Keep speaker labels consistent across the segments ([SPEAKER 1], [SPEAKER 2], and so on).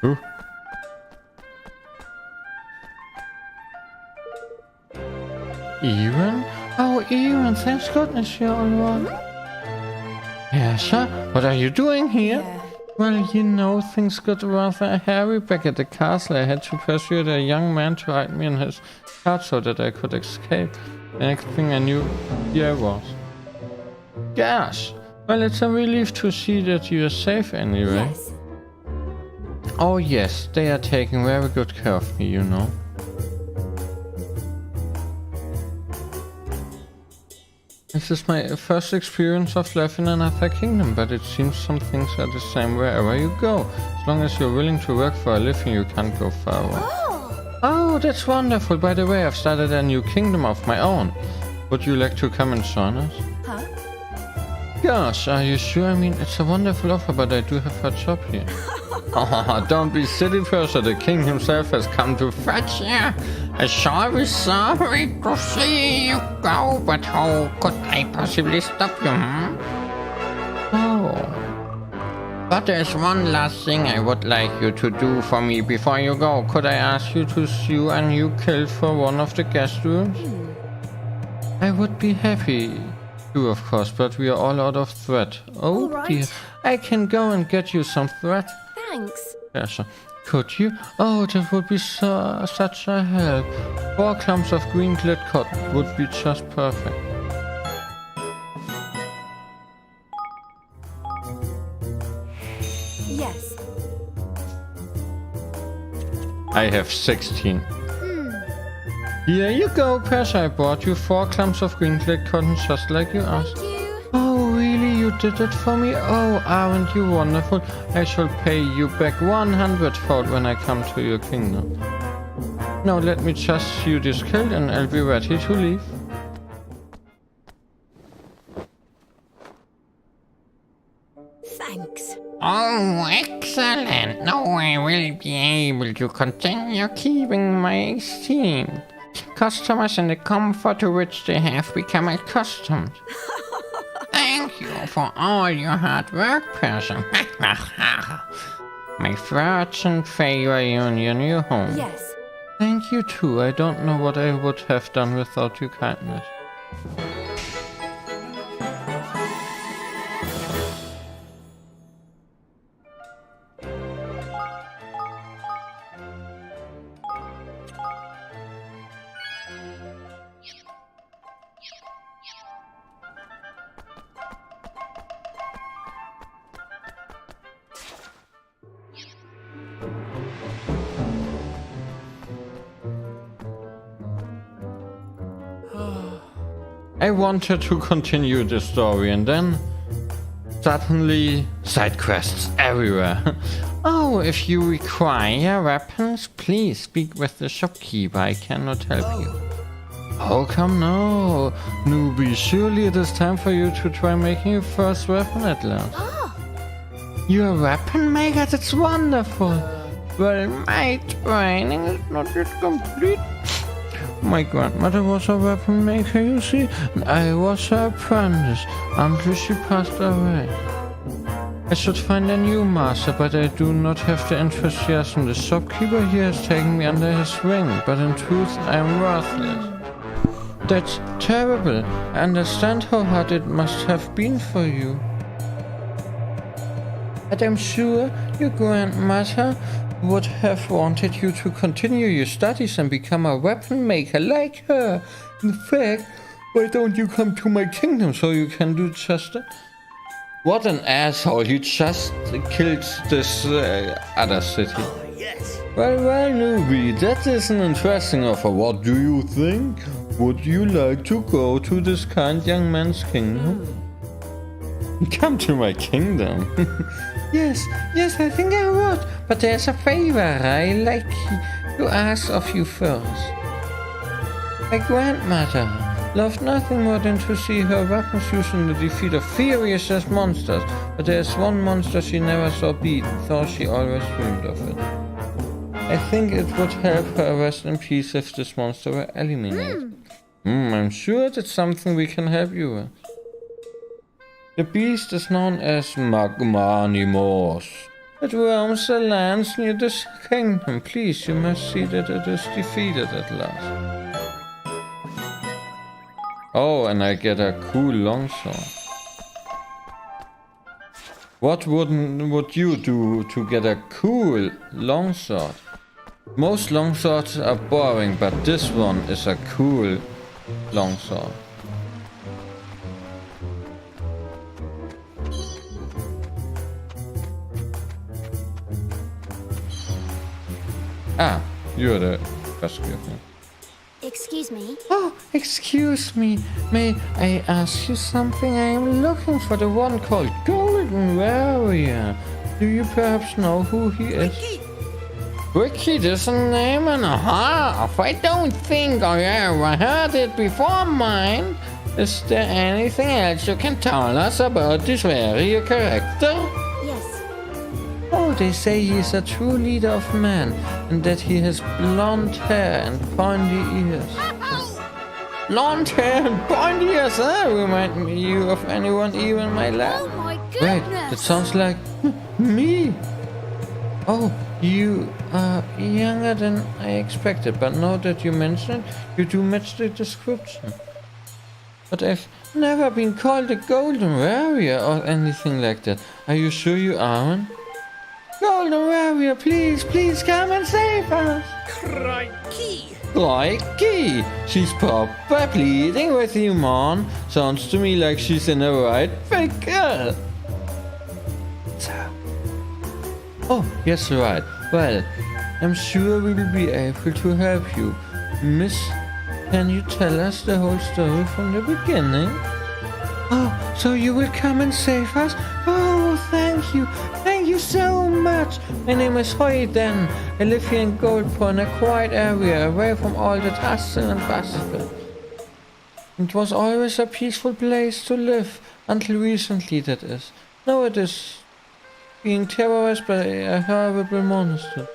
[SPEAKER 1] Who? Ewan? Oh, Ewan, thanks goodness you're all right. Yes, sir? What are you doing here?
[SPEAKER 2] Yeah.
[SPEAKER 1] Well, you know, things got rather hairy back at the castle. I had to persuade a young man to hide me in his cart so that I could escape. The next thing I knew, here I was. Gosh! Well, it's a relief to see that you are safe anyway.
[SPEAKER 2] Yes.
[SPEAKER 1] Oh yes, they are taking very good care of me, you know. This is my first experience of life in another kingdom, but it seems some things are the same wherever you go. As long as you're willing to work for a living, you can't go far wrong. Oh, that's wonderful. By the way, I've started a new kingdom of my own. Would you like to come and join us?
[SPEAKER 2] Huh?
[SPEAKER 1] Gosh, are you sure? I mean, it's a wonderful offer, but I do have a job here. Oh, don't be silly, Percy. The king himself has come to fetch you. I'm sorry to see you go, but how could I possibly stop you, Oh. But there's one last thing I would like you to do for me before you go. Could I ask you to sew a new kilt for one of the guest rooms? I would be happy to, of course, but we are all out of thread. Oh,
[SPEAKER 2] All right.
[SPEAKER 1] dear. I can go and get you some thread.
[SPEAKER 2] Thanks.
[SPEAKER 1] Yes, sir. Could you? Oh, that would be such a help. 4 clumps of green glit cotton would be just perfect.
[SPEAKER 2] Yes.
[SPEAKER 1] I have 16. Here you go, Percy. I bought you 4 clumps of green glit cotton just like you asked.
[SPEAKER 2] Thank you.
[SPEAKER 1] Oh, really? You did it for me? Oh, aren't you wonderful? I shall pay you back 100-fold when I come to your kingdom. Now let me just sew this kilt and I'll be ready to leave.
[SPEAKER 2] Thanks.
[SPEAKER 3] Oh, excellent! Now I will be able to continue keeping my esteem. Customers in the comfort to which they have become accustomed. Thank you for all your hard work, person. My fortune favor you in your new home.
[SPEAKER 2] Yes.
[SPEAKER 1] Thank you too. I don't know what I would have done without your kindness. I wanted to continue the story and then suddenly side quests everywhere. Oh, if you require weapons, please speak with the shopkeeper. I cannot help you. Oh, come now, newbie. Surely it is time for you to try making your first weapon at last. You're a weapon maker? That's wonderful. Well, my training is not yet complete. My grandmother was a weapon maker, you see, and I was her apprentice until she passed away. I should find a new master, but I do not have the enthusiasm. The shopkeeper here has taken me under his wing, but in truth I am worthless. That's terrible. I understand how hard it must have been for you. But I'm sure your grandmother would have wanted you to continue your studies and become a weapon maker like her. In fact, why don't you come to my kingdom so you can do just that? What an asshole, you just killed this other city.
[SPEAKER 4] Oh, yes.
[SPEAKER 1] Well, newbie, that is an interesting offer. What do you think? Would you like to go to this kind young man's kingdom? Come to my kingdom? Yes, I think I would. But there's a favor I like to ask of you first. My grandmother loved nothing more than to see her weapons used in the defeat of furious as monsters. But there's one monster she never saw beaten, though she always dreamed of it. I think it would help her rest in peace if this monster were eliminated. I'm sure that's something we can help you with. The beast is known as Magmanimos. It roams the lands near this kingdom. Please, you must see that it is defeated at last. Oh, and I get a cool longsword. What would you do to get a cool longsword? Most longswords are boring, but this one is a cool longsword. Ah, you're the rescue.
[SPEAKER 2] Excuse me.
[SPEAKER 3] Oh, excuse me. May I ask you something? I am looking for the one called Golden Warrior. Do you perhaps know who he is? Ricky, there's a name and a half. I don't think I ever heard it before, mine. Is there anything else you can tell us about this warrior character?
[SPEAKER 2] Yes.
[SPEAKER 3] Oh, they say he is a true leader of men, and that he has blonde hair and pointy ears. Blonde hair and pointy ears, remind you of anyone, even my lad?
[SPEAKER 2] Oh my goodness.
[SPEAKER 3] Wait, that sounds like me. Oh, you are younger than I expected, but now that you mention it, you do match the description. But I've never been called a Golden Warrior or anything like that. Are you sure you aren't? Golden Warrior, please, please come and save us!
[SPEAKER 4] Crikey!
[SPEAKER 3] Crikey! She's proper pleading with you, man. Sounds to me like she's in a right pickle. Oh, yes, right. Well, I'm sure we'll be able to help you. Miss, can you tell us the whole story from the beginning? Oh, so you will come and save us? Oh, thank you. Thank you so much. My name is Hoyden. I live here in Goldpond, a quiet area away from all the tussle and bustle. It was always a peaceful place to live, until recently, that is. Now it is being terrorized by a horrible monster.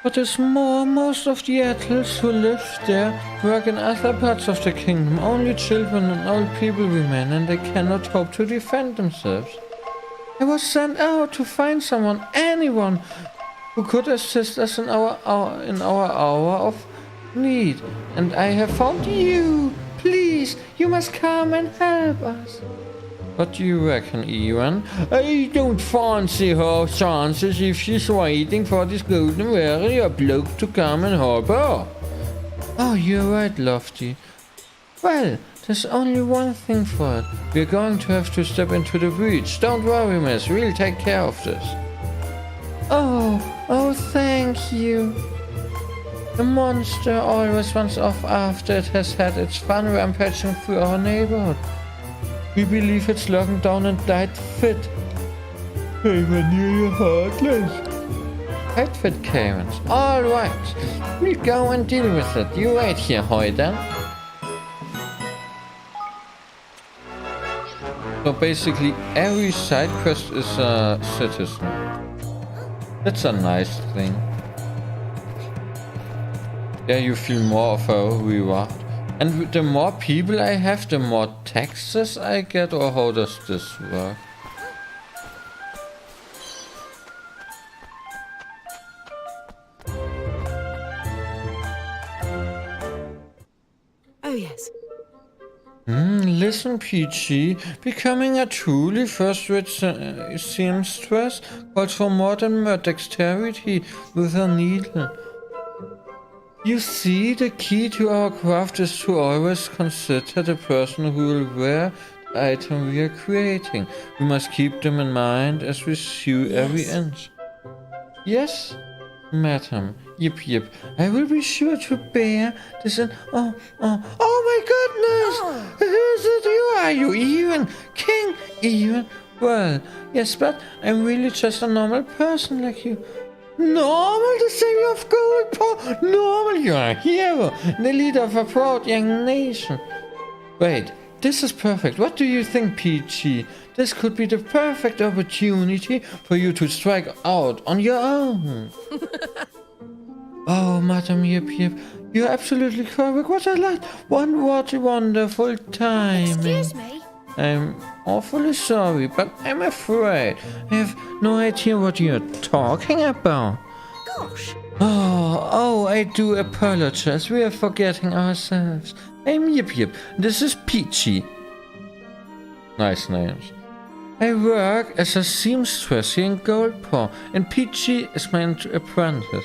[SPEAKER 3] What is more, most of the adults who live there work in other parts of the kingdom. Only children and old people remain, and they cannot hope to defend themselves. I was sent out to find someone, anyone, who could assist us in our hour of need. And I have found you. Please, you must come and help us. What do you reckon, Ewan? I don't fancy her chances if she's waiting for this Golden Warrior bloke to come and help her. Oh, you're right, Lofty. Well, there's only one thing for it. We're going to have to step into the breach. Don't worry, miss. We'll take care of this. Oh, thank you. The monster always runs off after it has had its fun rampaging through our neighborhood. We believe it's locking down and died fit. Hey, man, you're heartless. Died fit, Karens. All right. We'll go and deal with it. You wait here, Hoyden. So basically, every side quest is a citizen. That's a nice thing. Yeah, you feel more of a reward. And the more people I have, the more taxes I get, or how does this work?
[SPEAKER 2] Oh, yes.
[SPEAKER 3] Listen, Peachy, becoming a truly first-rate seamstress calls for more than mere dexterity with a needle. You see, the key to our craft is to always consider the person who will wear the item we are creating. We must keep them in mind as we sew every inch. Yes, madam. Yip. I will be sure to bear this in... Oh my goodness! Who's it you? Are you Ewan? King Ewan? Well, yes, but I'm really just a normal person like you. Normal, the savior of Goldpond? Normal, you are a hero, the leader of a proud young nation. Wait, this is perfect. What do you think, Peachy? This could be the perfect opportunity for you to strike out on your own. Oh, Madam Yip, you're absolutely correct. What a wonderful time.
[SPEAKER 2] Excuse me?
[SPEAKER 3] I'm
[SPEAKER 1] awfully sorry, but I'm afraid I have no idea what you're talking about.
[SPEAKER 4] Gosh.
[SPEAKER 1] Oh, I do apologize. We are forgetting ourselves. I'm Yip Yip. This is Peachy. Nice names. I work as a seamstress here in Goldpaw, and Peachy is my apprentice.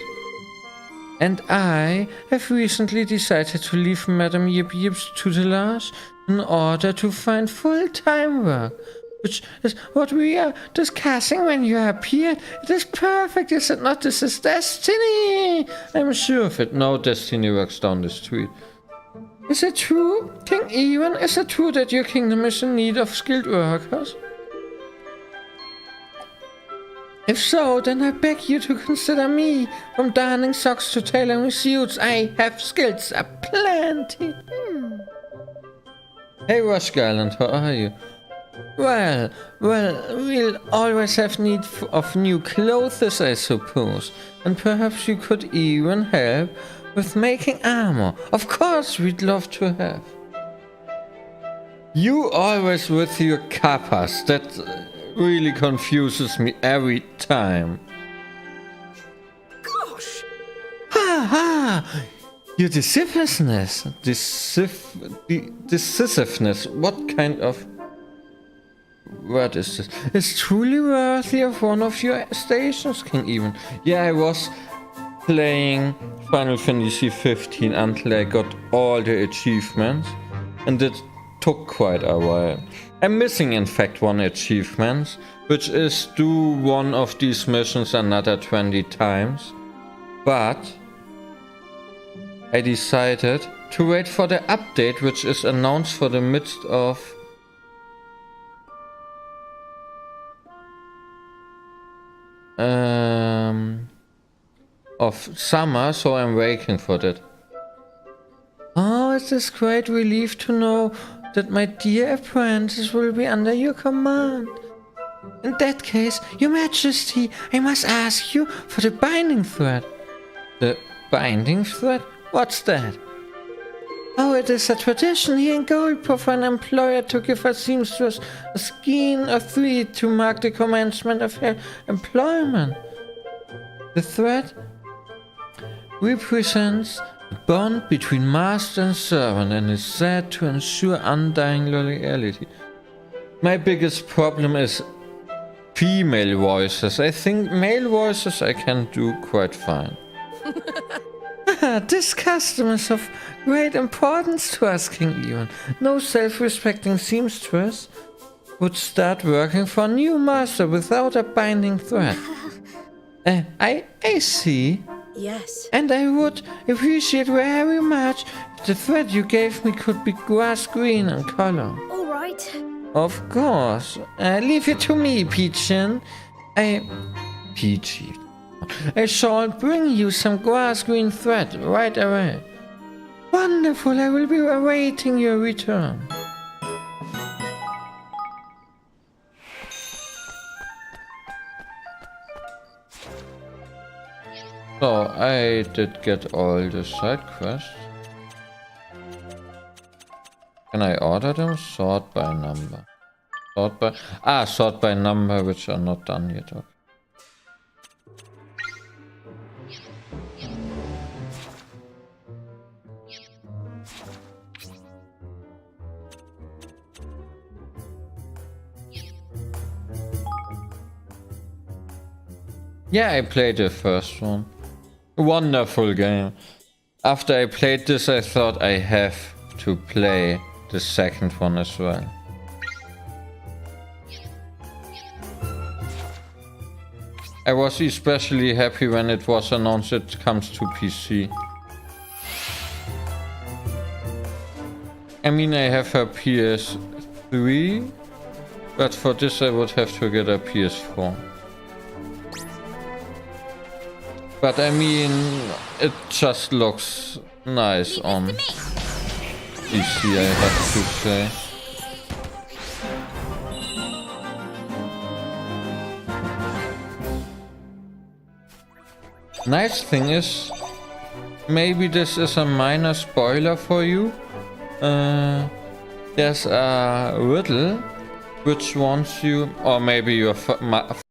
[SPEAKER 1] And I have recently decided to leave Madame Yip Yip's tutelage in order to find full-time work, which is what we are discussing when you appeared. It is perfect, is it not? This is destiny! I'm sure of it. No destiny works down the street. Is it true, King Ewan? Is it true that your kingdom is in need of skilled workers? If so, then I beg you to consider me. From darning socks to tailoring suits, I have skills aplenty. Hey, Rush Garland, how are you? Well, we'll always have need of new clothes, I suppose. And perhaps you could even help with making armor. Of course, we'd love to have. You always with your kappas. That really confuses me every time.
[SPEAKER 4] Gosh.
[SPEAKER 1] Ha! Your decisiveness. Decisiveness. What kind of word is this? It's truly worthy of one of your stations, King Even. Yeah, I was playing Final Fantasy 15 until I got all the achievements, and it took quite a while. I'm missing in fact one achievement, which is do one of these missions another 20 times, but I decided to wait for the update, which is announced for the midst of summer, so I'm waiting for that. Oh, it's a great relief to know that my dear apprentice will be under your command. In that case, your majesty, I must ask you for the binding thread. The binding thread? What's that? Oh, it is a tradition here in Goldpaw for an employer to give a seamstress a skein or three to mark the commencement of her employment. The thread represents the bond between master and servant and is said to ensure undying loyalty. My biggest problem is female voices. I think male voices I can do quite fine. This custom is of great importance to us, King Ewan. No self-respecting seamstress would start working for a new master without a binding thread. I see.
[SPEAKER 4] Yes.
[SPEAKER 1] And I would appreciate very much if the thread you gave me could be grass green in color.
[SPEAKER 2] All right.
[SPEAKER 1] Of course. Leave it to me, Peachin. Peachy. I shall bring you some grass green thread right away. Wonderful, I will be awaiting your return. So, I did get all the side quests. Can I order them? Sort by number. Sort by number, which are not done yet. Okay. Yeah, I played the first one. Wonderful game. After I played this, I thought I have to play the second one as well. I was especially happy when it was announced it comes to PC. I mean, I have a PS3, but for this I would have to get a PS4. But I mean, it just looks nice on PC, I have to say. Nice thing is, maybe this is a minor spoiler for you. There's a riddle which wants you, or maybe your